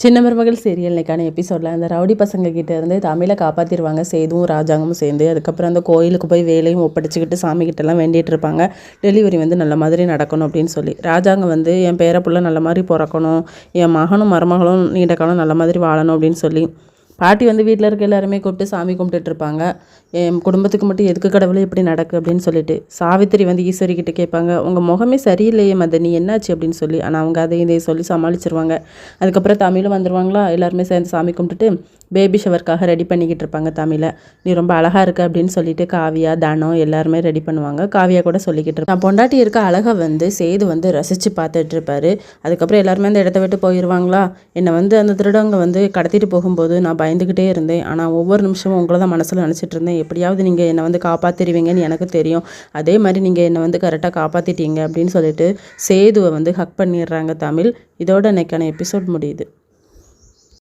சின்ன மருமகள் சீரியல் இன்னைக்கான எபிசோடில் அந்த ரவுடி பசங்க கிட்ட இருந்து தமிழை காப்பாற்றிடுவாங்க சேதுவும் ராஜாங்கமும் சேர்ந்து. அதுக்கப்புறம் அந்த கோயிலுக்கு போய் வேலையும் ஒப்படைச்சிக்கிட்டு சாமிக்கிட்டலாம் வேண்டிகிட்டு இருப்பாங்க. டெலிவரி வந்து நல்ல மாதிரி நடக்கணும் அப்படின்னு சொல்லி. ராஜாங்க வந்து என் பேரப்புள்ள நல்ல மாதிரி பிறக்கணும், என் மகனும் மருமகளும் நீண்ட காலம் நல்ல மாதிரி வாழணும் அப்படின்னு சொல்லி பாட்டி வந்து வீட்டில் இருக்க எல்லாருமே கூப்பிட்டு சாமி கும்பிட்டுட்டு இருப்பாங்க. என் குடும்பத்துக்கு மட்டும் எதுக்கு கடவுளே இப்படி நடக்கு அப்படின்னு சொல்லிட்டு சாவித்திரி வந்து ஈஸ்வரி கிட்ட கேட்பாங்க, உங்கள் முகமே சரியில்லையே மதனி, என்னாச்சு அப்படின்னு சொல்லி. ஆனால் அவங்க அதையும் இதையும் சொல்லி சமாளிச்சிருவாங்க. அதுக்கப்புறம் தமிழும் வந்துடுவாங்களா, எல்லாருமே சேர்ந்து சாமி கும்பிட்டுட்டு பேபி ஷவருக்காக ரெடி பண்ணிக்கிட்டு இருப்பாங்க. தமிழை நீ ரொம்ப அழகாக இருக்கு அப்படின்னு சொல்லிட்டு காவியா தனம் எல்லாருமே ரெடி பண்ணுவாங்க. காவியா கூட சொல்லிக்கிட்டு இருப்பான் பொண்டாட்டி இருக்க அழகை வந்து சேது வந்து ரசித்து பார்த்துட்டு இருப்பாரு. அதுக்கப்புறம் எல்லாருமே அந்த இடத்த விட்டு போயிடுவாங்களா. என்னை வந்து அந்த திருடங்க வந்து கடத்திட்டு போகும்போது நான் பயந்துக்கிட்டே இருந்தேன். ஆனால் ஒவ்வொரு நிமிஷமும் உங்களை தான் மனசில் நினச்சிட்டு இருந்தேன். எப்படியாவது நீங்கள் என்னை வந்து காப்பாற்றிடுவீங்கன்னு எனக்கு தெரியும். அதே மாதிரி நீங்கள் என்னை வந்து கரெக்டாக காப்பாற்றிட்டீங்க அப்படின்னு சொல்லிட்டு சேதுவை வந்து ஹக் பண்ணிடுறாங்க தமிழ். இதோட இன்னைக்கான எபிசோட் முடியுது.